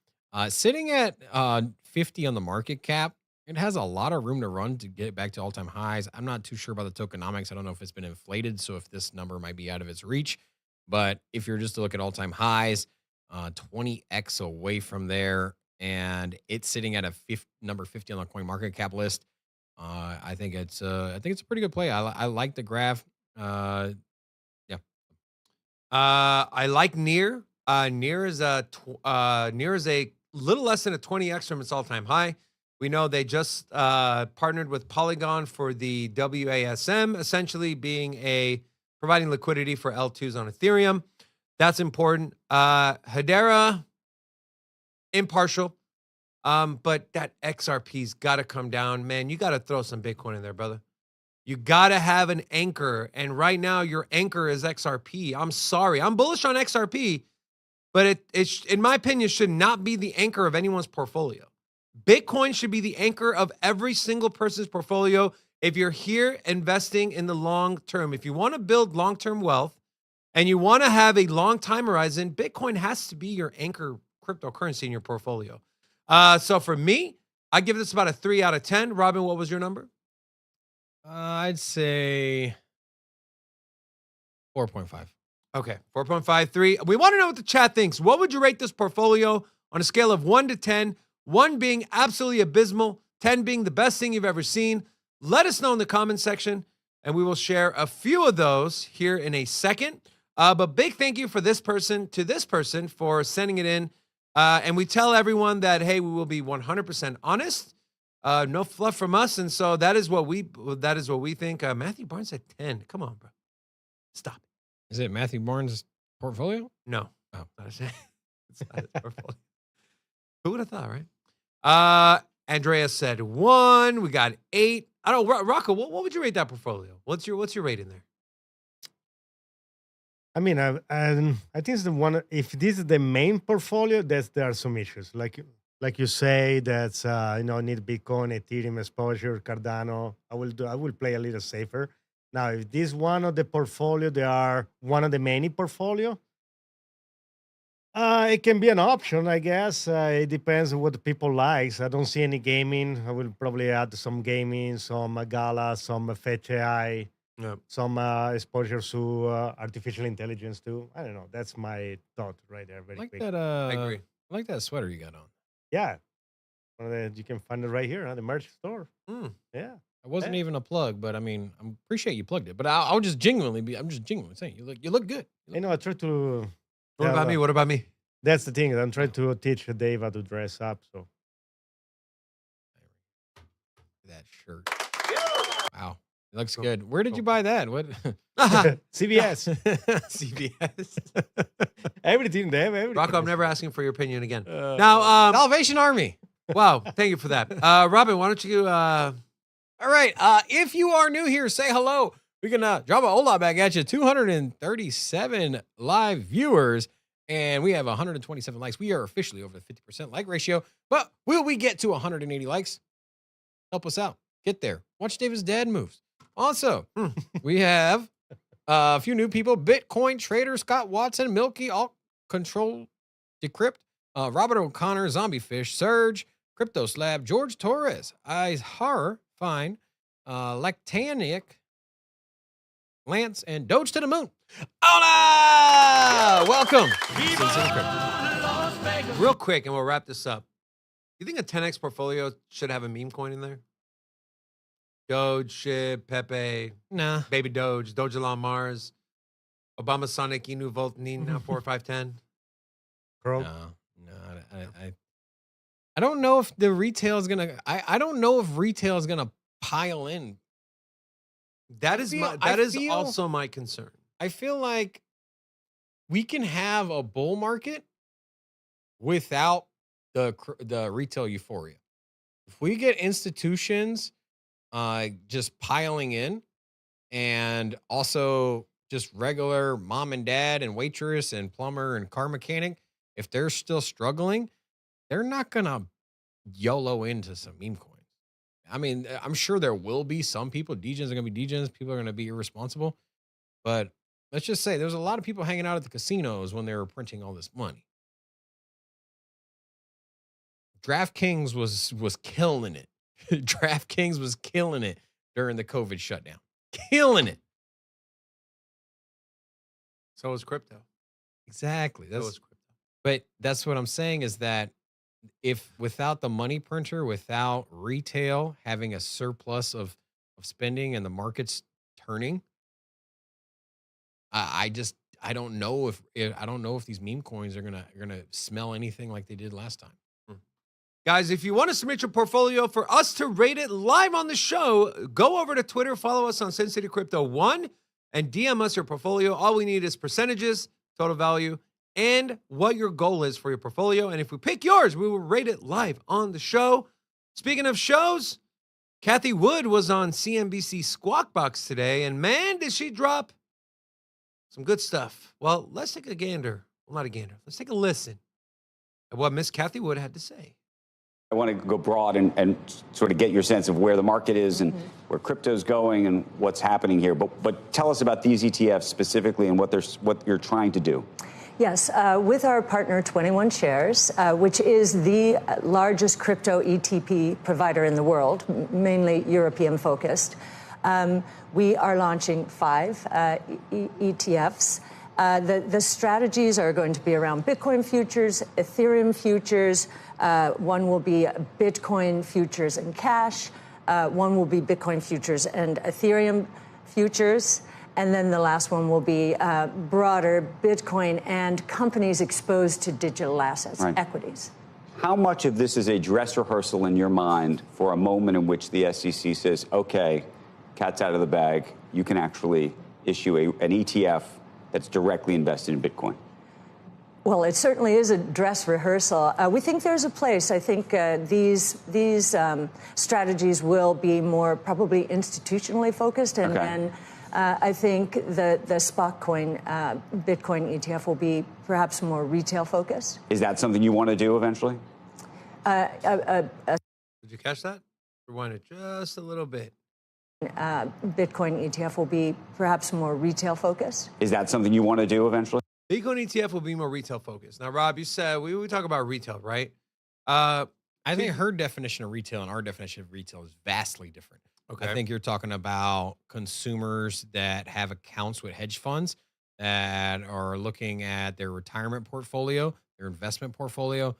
Sitting at 50 on the market cap, it has a lot of room to run to get back to all-time highs. I'm not too sure about the tokenomics. I don't know if it's been inflated, so if this number might be out of its reach. But if you're just to look at all-time highs, 20x away from there, and it's sitting at number 50 on the coin market cap list. I think it's a pretty good play. I like the graph. Yeah. I like Near. Near is a little less than a 20x from its all-time high. We know they just partnered with Polygon for the WASM, essentially being providing liquidity for L2s on Ethereum. That's important. Hedera, impartial. But that XRP's got to come down. Man, you got to throw some Bitcoin in there, brother. You got to have an anchor. And right now, your anchor is XRP. I'm sorry. I'm bullish on XRP, but it in my opinion, should not be the anchor of anyone's portfolio. Bitcoin should be the anchor of every single person's portfolio. If you're here investing in the long term, if you want to build long-term wealth and you want to have a long time horizon, Bitcoin has to be your anchor cryptocurrency in your portfolio. So for me, I give this about a 3 out of 10. Robin, what was your number? I'd say 4.5. Okay, 4.53. We want to know what the chat thinks. What would you rate this portfolio on a scale of 1 to 10? 1 being absolutely abysmal, 10 being the best thing you've ever seen. Let us know in the comment section, and we will share a few of those here in a second. But big thank you to this person for sending it in. And we tell everyone that, hey, we will be 100% honest. No fluff from us. And so that is what we think. Matthew Barnes at 10. Come on, bro. Stop it. Is it Matthew Barnes' portfolio? No. Oh. It's not his portfolio. Who would have thought, right? Andrea said 1. We got 8. I don't know, Rocco, what would you rate that portfolio? What's your rating there? I mean, I think it's the one. If this is the main portfolio, there are some issues. Like you say, that's need Bitcoin, Ethereum exposure, Cardano. I will play a little safer. Now, if this one of the portfolio, they are one of the many portfolio, it can be an option, I guess. It depends on what the people likes. I don't see any gaming. I will probably add some gaming, some Gala, some Fetch AI. Yep. Some exposure to artificial intelligence too. I don't know. That's my thought right there. Very quick. I agree. I like that sweater you got on. Yeah, you can find it right here at the merch store. Yeah, it wasn't even a plug, but I mean, I appreciate you plugged it. But I'm just genuinely saying you look good. I try to. What about me? What about me? That's the thing. I'm trying to teach Dave how to dress up. So that shirt. Wow. It looks good. Where did you buy that? What? CVS. CVS. Everything, Dave. Everything. Rocco, I'm never asking for your opinion again. Now, Salvation Army. Wow. Thank you for that. Robin, why don't you... All right. If you are new here, say hello. We can drop a whole lot back at you. 237 live viewers, and we have 127 likes. We are officially over the 50% like ratio, but will we get to 180 likes? Help us out. Get there. Watch David's dad moves. Also, we have a few new people. Bitcoin Trader, Scott Watson, Milky, Alt Control, Decrypt, Robert O'Connor, Zombie Fish, Surge, Crypto Slab, George Torres, Eyes Horror, Fine, Lactanic, Lance, and Doge to the Moon. Hola! Welcome. Real quick, and we'll wrap this up. You think a 10x portfolio should have a meme coin in there? Doge, Shib, Pepe, Nah. Baby Doge, Doge Elon Mars, Obama Sonic, Inu Volt, Nina 4510. Crow. No, I don't know if the retail is gonna. I don't know if retail is gonna pile in. That is also my concern. I feel like we can have a bull market without the retail euphoria. If we get institutions just piling in, and also just regular mom and dad and waitress and plumber and car mechanic, if they're still struggling, they're not gonna YOLO into some meme coins. I mean, I'm sure there will be some people. Degens are gonna be degens. People are gonna be irresponsible. But let's just say there's a lot of people hanging out at the casinos when they were printing all this money. DraftKings was killing it. DraftKings was killing it during the COVID shutdown. Killing it. So is crypto. Exactly. So is crypto. But that's what I'm saying is that if without the money printer, without retail having a surplus of spending and the markets turning, I don't know if these meme coins are gonna smell anything like they did last time. Guys, if you want to submit your portfolio for us to rate it live on the show, go over to Twitter, follow us on Sin City Crypto 1, and DM us your portfolio. All we need is percentages, total value, and what your goal is for your portfolio. And if we pick yours, we will rate it live on the show. Speaking of shows, Cathie Wood was on CNBC Squawk Box today, and man, did she drop some good stuff. Well, let's take a gander. Well, not a gander. Let's take a listen at what Miss Cathie Wood had to say. I want to go broad and sort of get your sense of where the market is and where crypto's going and what's happening here. But tell us about these ETFs specifically and what you're trying to do. Yes, with our partner 21 Shares, which is the largest crypto ETP provider in the world, mainly European focused, we are launching 5 ETFs. The strategies are going to be around Bitcoin futures, Ethereum futures. One will be Bitcoin futures and cash. One will be Bitcoin futures and Ethereum futures. And then the last one will be broader Bitcoin and companies exposed to digital assets, equities. How much of this is a dress rehearsal in your mind for a moment in which the SEC says, okay, cat's out of the bag, you can actually issue an ETF that's directly invested in Bitcoin? Well, it certainly is a dress rehearsal. We think there's a place. I think these strategies will be more probably institutionally focused, and I think the spot coin Bitcoin ETF will be perhaps more retail focused. Is that something you want to do eventually? Did you catch that? Rewind it just a little bit. Bitcoin ETF will be perhaps more retail focused. Is that something you want to do eventually? Bitcoin ETF will be more retail focused. Now, Rob, you said we talk about retail, right? I think her definition of retail and our definition of retail is vastly different. Okay. I think you're talking about consumers that have accounts with hedge funds that are looking at their retirement portfolio, their investment portfolio.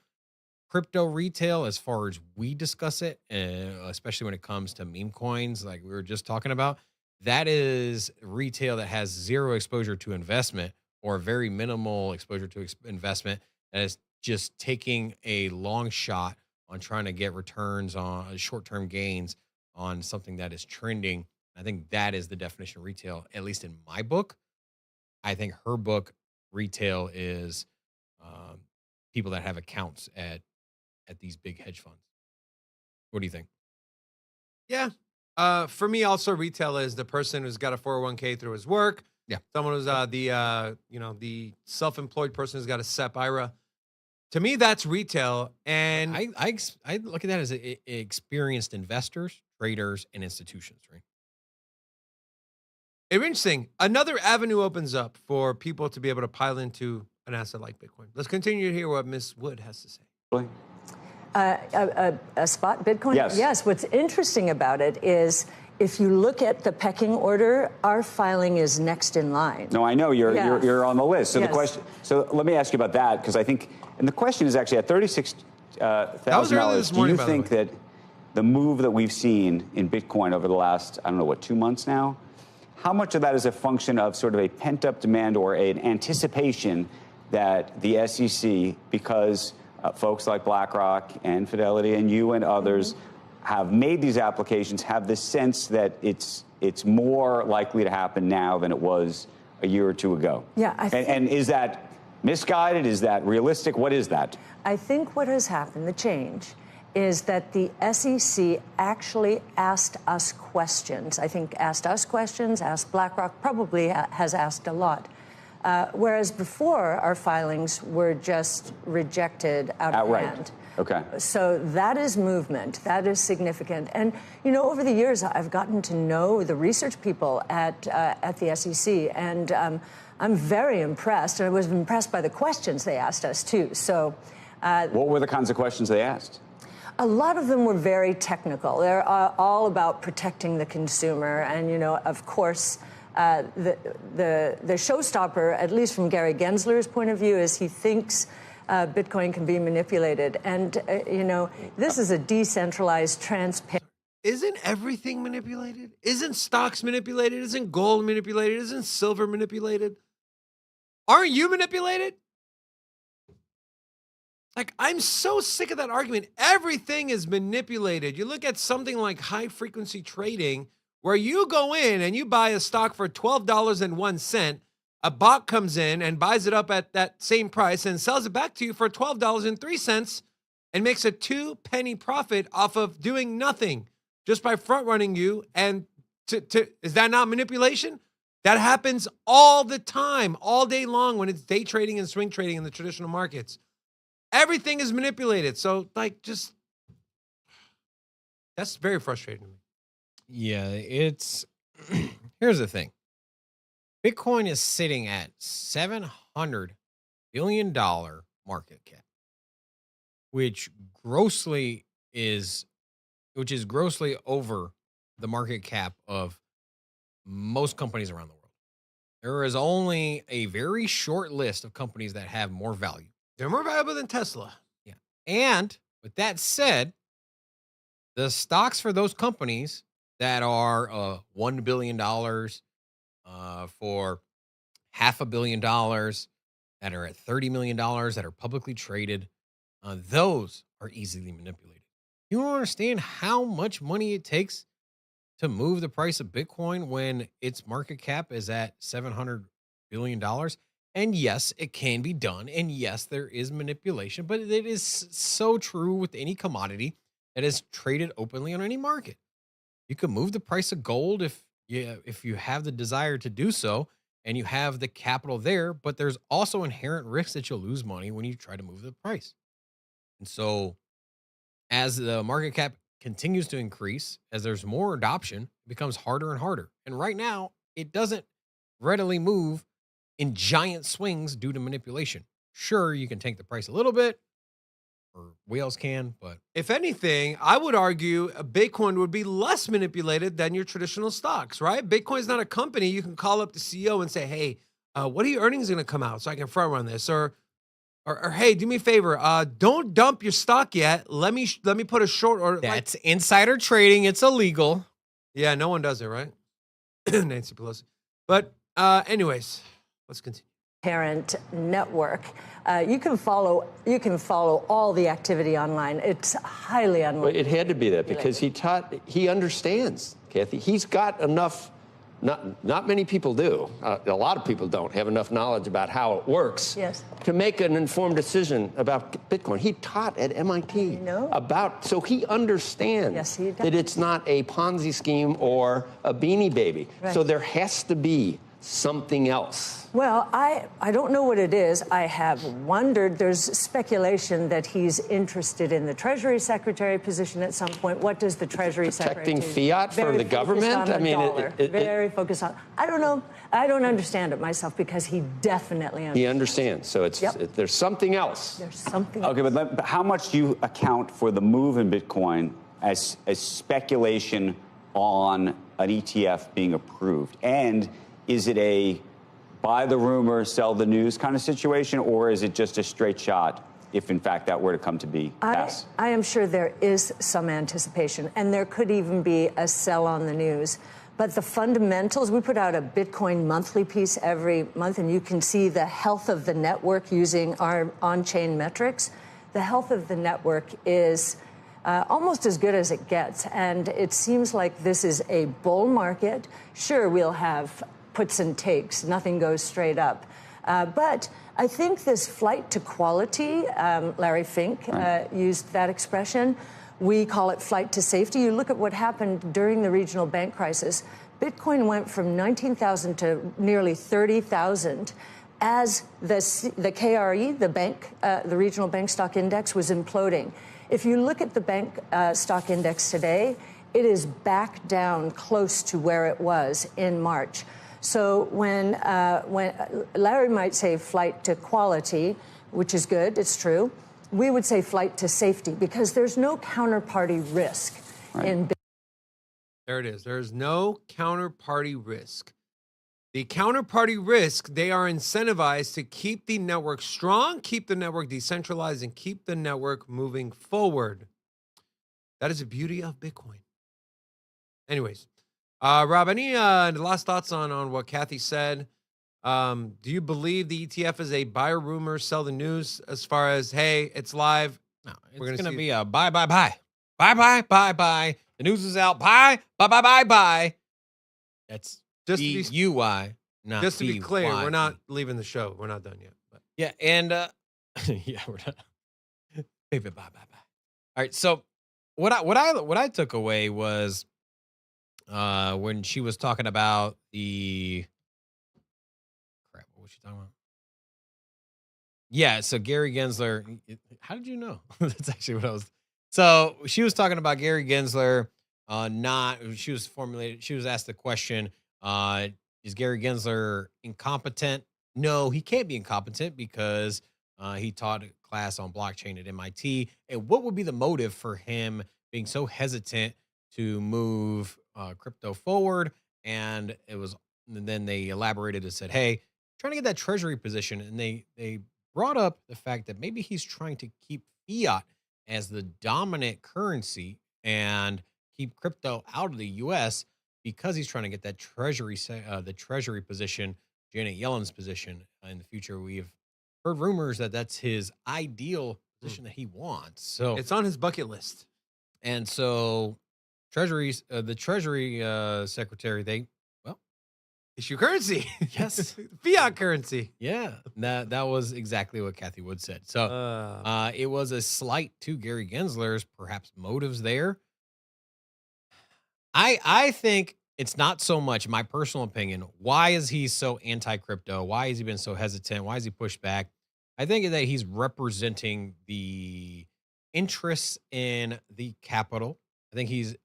Crypto retail, as far as we discuss it, especially when it comes to meme coins, like we were just talking about, that is retail that has zero exposure to investment or very minimal exposure to investment, that is just taking a long shot on trying to get returns on short-term gains on something that is trending. I think that is the definition of retail, at least in my book. I think her book, retail, is people that have accounts at these big hedge funds. What do you think? Yeah. For me, also retail is the person who's got a 401k through his work. Yeah. Someone who's the self-employed person who's got a SEP IRA. To me, that's retail. And I look at that as experienced investors, traders, and institutions, right? Interesting. Another avenue opens up for people to be able to pile into an asset like Bitcoin. Let's continue to hear what Ms. Wood has to say. A spot Bitcoin? Yes. Yes. What's interesting about it is if you look at the pecking order, our filing is next in line. No, I know you're on the list. So Yes. the question. So let me ask you about that, because I think, and the question is actually at $36,000. Do you think that the move that we've seen in Bitcoin over the last 2 months now, how much of that is a function of sort of a pent-up demand or an anticipation that the SEC, because folks like BlackRock and Fidelity and you and others have made these applications, have this sense that it's more likely to happen now than it was a year or two ago. Yeah, and is that misguided? Is that realistic? What is that? I think what has happened, the change, is that the SEC actually asked us questions. I think asked us questions, asked BlackRock, probably has asked a lot. Whereas before, our filings were just rejected out of hand. Okay. So that is movement. That is significant. And, you know, over the years, I've gotten to know the research people at the SEC, and I'm very impressed. And I was impressed by the questions they asked us, too. So what were the kinds of questions they asked? A lot of them were very technical. They're all about protecting the consumer. And, you know, of course, the showstopper, at least from Gary Gensler's point of view, is he thinks Bitcoin can be manipulated. And, you know, this is a decentralized, transparent. Isn't everything manipulated? Isn't stocks manipulated? Isn't gold manipulated? Isn't silver manipulated? Aren't you manipulated? Like, I'm so sick of that argument. Everything is manipulated. You look at something like high-frequency trading, where you go in and you buy a stock for $12.01, a bot comes in and buys it up at that same price and sells it back to you for $12.03 and makes a 2-penny profit off of doing nothing just by front-running you. And is that not manipulation? That happens all the time, all day long when it's day trading and swing trading in the traditional markets. Everything is manipulated. So, like, just that's very frustrating to me. Yeah, it's here's the thing. Bitcoin is sitting at $700 billion market cap, which is grossly over the market cap of most companies around the world. There is only a very short list of companies that have more value. They're more valuable than Tesla. Yeah. And with that said, the stocks for those companies that are $1 billion, for $500 million, that are at $30 million, that are publicly traded, those are easily manipulated. You don't understand how much money it takes to move the price of Bitcoin when its market cap is at $700 billion. And yes, it can be done. And yes, there is manipulation, but it is so true with any commodity that is traded openly on any market. You can move the price of gold if you have the desire to do so and you have the capital there, but there's also inherent risk that you'll lose money when you try to move the price. And so as the market cap continues to increase, as there's more adoption, it becomes harder and harder. And right now, it doesn't readily move in giant swings due to manipulation. Sure, you can tank the price a little bit, or whales can, but if anything, I would argue Bitcoin would be less manipulated than your traditional stocks, right? Bitcoin's not a company. You can call up the CEO and say, hey, what are your earnings going to come out so I can front run this? Or hey, do me a favor, don't dump your stock yet. Let me put a short order. That's insider trading. It's illegal. Yeah, no one does it, right? Nancy Pelosi. But anyways, let's continue. Parent network. You can follow all the activity online. It's highly unlikely. Well, it had to be that because he understands, Cathie. He's got enough. Not many people do. A lot of people don't have enough knowledge about how it works to make an informed decision about Bitcoin. He taught at MIT so he understands that it's not a Ponzi scheme or a Beanie Baby. Right. So there has to be something else. Well, I don't know what it is. I have wondered. There's speculation that he's interested in the Treasury Secretary position at some point. What does the Treasury Secretary do? Protecting fiat for the government? I mean, very focused on. I don't know. I don't understand it myself because he definitely understands. He understands. So there's something else. There's something else. Okay, but how much do you account for the move in Bitcoin as speculation on an ETF being approved? And is it a buy the rumor, sell the news kind of situation, or is it just a straight shot if, in fact, that were to come to be passed? I am sure there is some anticipation, and there could even be a sell on the news. But the fundamentals, we put out a Bitcoin monthly piece every month, and you can see the health of the network using our on-chain metrics. the health of the network is almost as good as it gets. And it seems like this is a bull market. Sure, we'll have puts and takes. Nothing goes straight up. But I think this flight to quality, Larry Fink used that expression. We call it flight to safety. You look at what happened during the regional bank crisis. Bitcoin went from 19,000 to nearly 30,000 as the KRE, the regional bank stock index, was imploding. If you look at the bank stock index today, it is back down close to where it was in March. So when Larry might say flight to quality, which is good, it's true, we would say flight to safety because there's no counterparty risk in Bitcoin. There it is. There's no counterparty risk. The counterparty risk, they are incentivized to keep the network strong, keep the network decentralized, and keep the network moving forward. That is the beauty of Bitcoin. Anyways, Rob, any last thoughts on what Cathie said? Do you believe the ETF is a buy rumor, sell the news as far as, hey, it's live? No, it's going to be a buy. The news is out. Buy. That's just B-U-Y, not just to be clear, B-Y. we're not leaving the show. We're not done yet. But. Yeah, and yeah, we're not. Bye. All right, so what I took away was when she was talking about the crap. What was she talking about? Yeah, so Gary Gensler. How did you know? That's actually what I was. So she was talking about Gary Gensler. She was asked the question, is Gary Gensler incompetent? No, he can't be incompetent because he taught a class on blockchain at MIT. And what would be the motive for him being so hesitant to move crypto forward? And then they elaborated and said, hey, trying to get that treasury position. And they brought up the fact that maybe he's trying to keep fiat as the dominant currency and keep crypto out of the U.S. because he's trying to get that the treasury position, Janet Yellen's position in the future. We've heard rumors that that's his ideal position that he wants. So it's on his bucket list. And so the Treasury Secretary, they issue currency. Yes. Fiat currency. Yeah. That was exactly what Cathie Wood said. So it was a slight to Gary Gensler's perhaps motives there. I think it's not so much my personal opinion. Why is he so anti-crypto? Why has he been so hesitant? Why has he pushed back? I think that he's representing the interests in the capital. I think he's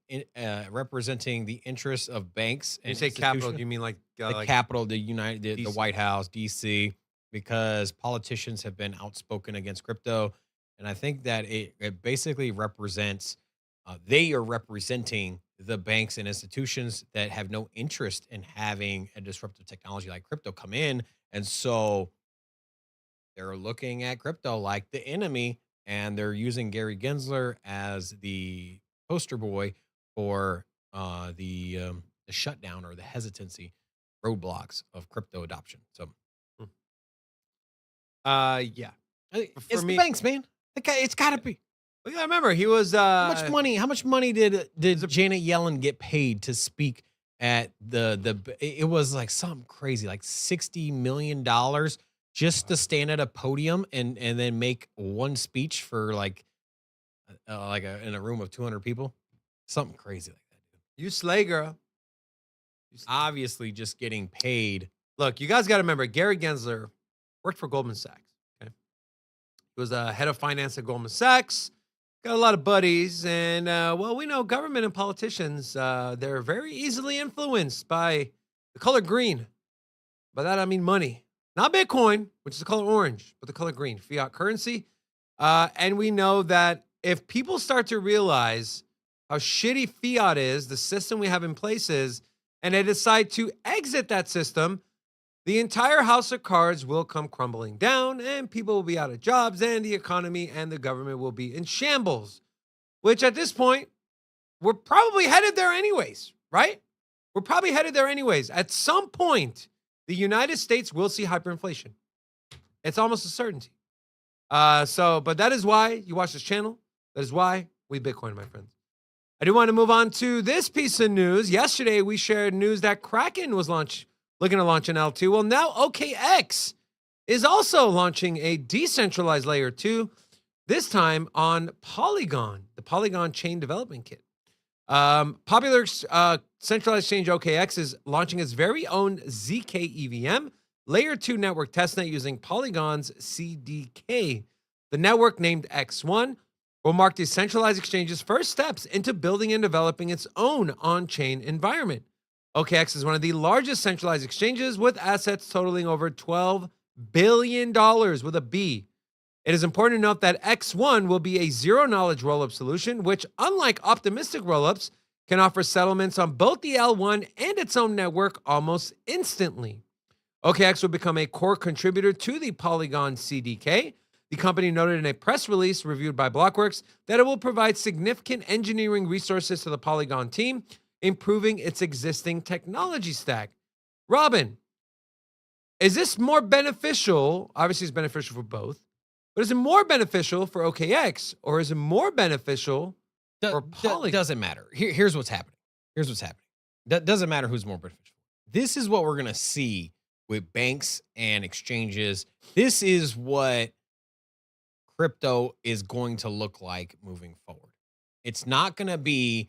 representing the interests of banks. And you say capital, do you mean like the capital, the White House, DC, because politicians have been outspoken against crypto. And I think that it basically represents, they are representing the banks and institutions that have no interest in having a disruptive technology like crypto come in. And so they're looking at crypto like the enemy, and they're using Gary Gensler as the poster boy for the shutdown or the hesitancy roadblocks of crypto adoption. So, yeah, it's the banks, man. It's got to be. Well, yeah, I remember he was. How much money did Janet Yellen get paid to speak at the? It was like something crazy, like $60 million just to stand at a podium and then make one speech for in a room of 200 people, something crazy like that. You slay, girl. Obviously, just getting paid. Look, you guys got to remember, Gary Gensler worked for Goldman Sachs. Okay, he was head of finance at Goldman Sachs. Got a lot of buddies, and we know government and politicians, they're very easily influenced by the color green. By that, I mean money. Not Bitcoin, which is the color orange, but the color green, fiat currency. And we know that if people start to realize how shitty fiat is, the system we have in place is, and they decide to exit that system, the entire house of cards will come crumbling down, and people will be out of jobs, and the economy and the government will be in shambles, which at this point, we're probably headed there anyways, right? We're probably headed there anyways. At some point, the United States will see hyperinflation. It's almost a certainty. But that is why you watch this channel. That is why we Bitcoin, my friends. I do want to move on to this piece of news. Yesterday, we shared news that Kraken was looking to launch an L2. Well, now OKX is also launching a decentralized layer 2, this time on Polygon, the Polygon Chain Development Kit. Popular centralized exchange OKX is launching its very own ZK EVM layer 2 network testnet using Polygon's CDK. The network, named X1, will mark the centralized exchange's first steps into building and developing its own on-chain environment. OKX is one of the largest centralized exchanges with assets totaling over $12 billion with a B. It is important to note that X1 will be a zero-knowledge rollup solution, which, unlike optimistic rollups, can offer settlements on both the L1 and its own network almost instantly. OKX will become a core contributor to the Polygon CDK. The company noted in a press release reviewed by Blockworks that it will provide significant engineering resources to the Polygon team, improving its existing technology stack. Robin, is this more beneficial? Obviously, it's beneficial for both. But is it more beneficial for OKX, or is it more beneficial for Polygon? Doesn't matter. Here's what's happening. Doesn't matter who's more beneficial. This is what we're going to see with banks and exchanges. This is what crypto is going to look like moving forward. It's not going to be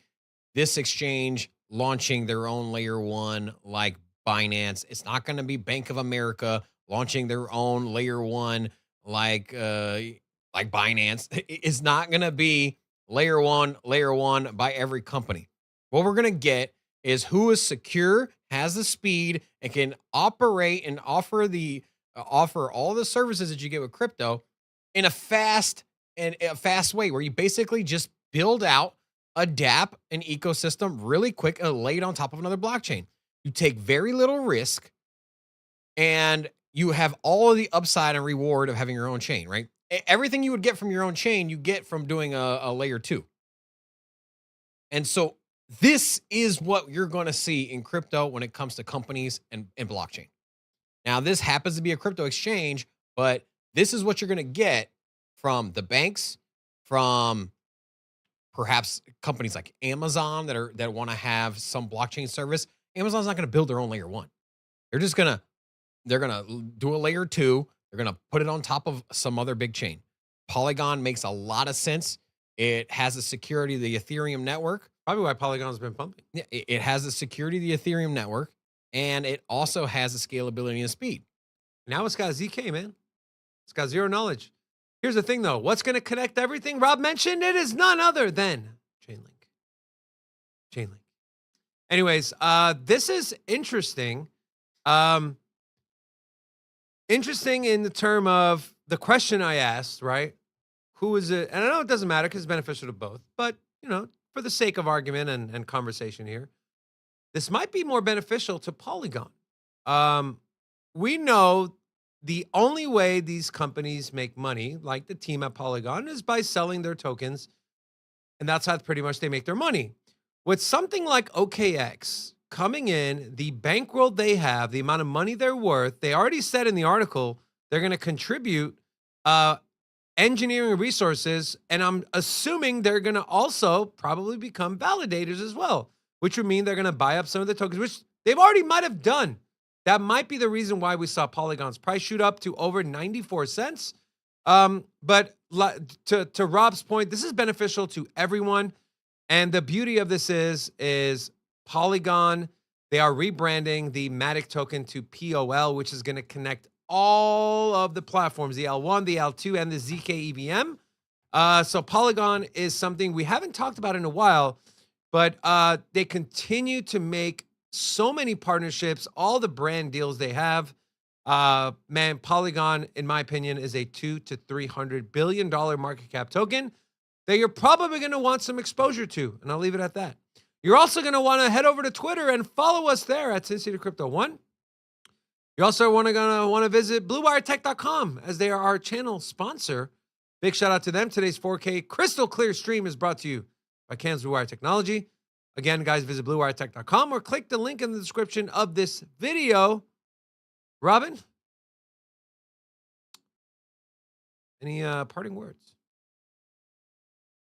this exchange launching their own layer 1 like Binance. It's not going to be Bank of America launching their own layer 1 like Binance. It's not going to be layer one by every company. What we're going to get is who is secure, has the speed, and can operate and offer all the services that you get with crypto in a fast way, where you basically just build out, adapt an ecosystem really quick and lay it on top of another blockchain. You take very little risk, and you have all of the upside and reward of having your own chain, right? Everything you would get from your own chain, you get from doing a layer 2. And so this is what you're going to see in crypto when it comes to companies and blockchain. Now, this happens to be a crypto exchange, but this is what you're going to get from the banks, from perhaps companies like Amazon that want to have some blockchain service. Amazon's not going to build their own layer 1. They're going to do a layer 2. They're going to put it on top of some other big chain. Polygon makes a lot of sense. It has the security of the Ethereum network. Probably why Polygon's been pumping. Yeah, it has the security of the Ethereum network, and it also has the scalability and speed. Now it's got ZK, man. It's got zero knowledge. Here's the thing, though. What's going to connect everything? Rob mentioned it is none other than Chainlink. Anyways, this is interesting. Interesting in the term of the question I asked, right? Who is it? And I know it doesn't matter because it's beneficial to both, but, for the sake of argument and conversation here, this might be more beneficial to Polygon. We know the only way these companies make money, like the team at Polygon, is by selling their tokens. And that's how pretty much they make their money. With something like OKX coming in, the bankroll they have, the amount of money they're worth, they already said in the article they're going to contribute engineering resources, and I'm assuming they're going to also probably become validators as well, which would mean they're going to buy up some of the tokens, which they've already might have done. That might be the reason why we saw Polygon's price shoot up to over 94 cents. But to Rob's point, this is beneficial to everyone. And the beauty of this is Polygon, they are rebranding the Matic token to POL, which is going to connect all of the platforms, the L1, the L2, and the ZK EVM. So Polygon is something we haven't talked about in a while, but they continue to make so many partnerships, all the brand deals they have. Man, Polygon, in my opinion, is a $200 to $300 billion market cap token that you're probably going to want some exposure to, and I'll leave it at that. You're also going to want to head over to Twitter and follow us there at Sin City Crypto 1. You also want to visit BlueWireTech.com, as they are our channel sponsor. Big shout out to them. Today's 4K crystal clear stream is brought to you by Cam's Blue Wire Technology. Again, guys, visit BlueWireTech.com or click the link in the description of this video. Robin, Any parting words?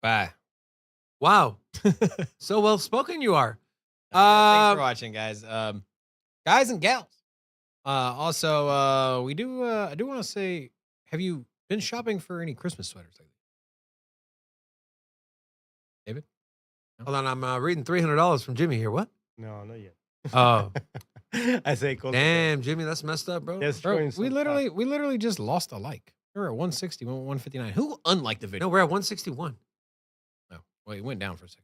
Bye. Wow. So well spoken you are. Thanks for watching, guys. Guys and gals. Also, I do want to say, have you been shopping for any Christmas sweaters lately? David? No? Hold on, I'm reading $300 from Jimmy here. What? No, not yet. Oh. I say, damn, Jimmy, that's messed up, bro. Yes, bro, we literally just lost a like. We're at 160, 159. Who unliked the video? No, we're at 161. Oh, well, it went down for a second.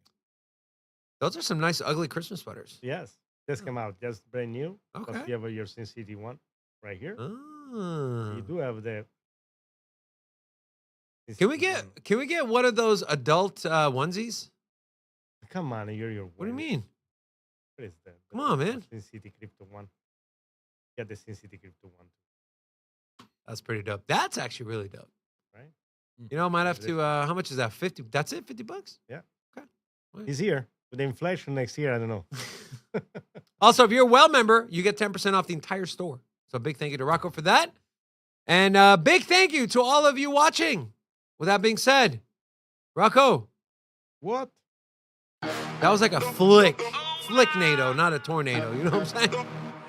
Those are some nice, ugly Christmas sweaters. Yes, just come out, just brand new. Okay. You have your Sin City one right here. Oh. You do have the. Can we get one of those adult onesies? Come on, you're. What do you mean? What is that? Come on, man. Sin City Crypto one. Get the Sin City Crypto one. That's pretty dope. That's actually really dope. Right? You know, I might have to. How much is that? 50. That's it. $50. Yeah. Okay. He's here with the inflation next year. I don't know. Also, if you're a Well member, you get 10% off the entire store. So big thank you to Rocco for that, and big thank you to all of you watching. With that being said, Rocco, what? That was like a flicknado, not a tornado. You know what I'm saying?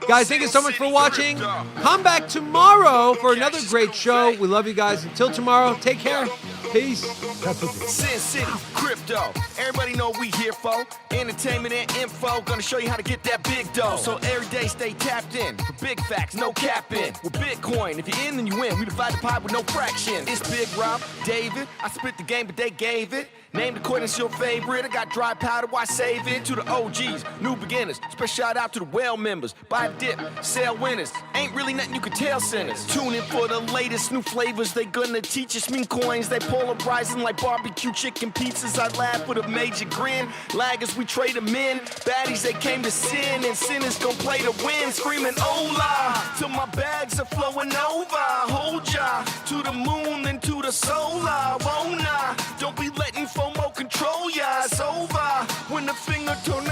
Guys, thank you so much for watching. Come back tomorrow for another great show. We love you guys. Until tomorrow, take care. Peace. Sin City Crypto. Everybody know we here for entertainment and info. Gonna show you how to get that big dough. So every day stay tapped in for big facts, no capping. With Bitcoin, if you're in, then you win. We divide the pie with no fraction. It's Big Rob, David. I spit the game, but they gave it. Named according to your favorite. I got dry powder, why save it? To the OGs, new beginners. Special shout out to the Well members. Buy the dip, sell winners. Ain't really nothing you can tell sinners. Tune in for the latest new flavors. They gonna teach us mean coins. They polarizing like barbecue chicken pizzas. I laugh with a major grin. Laggers, we trade them in. Baddies, they came to sin. And sinners gon' play to win. Screaming, hola, till my bags are flowing over. Hold ya to the moon and to the solar. Won't I? Don't be letting FOMO control ya. It's over when the finger tornado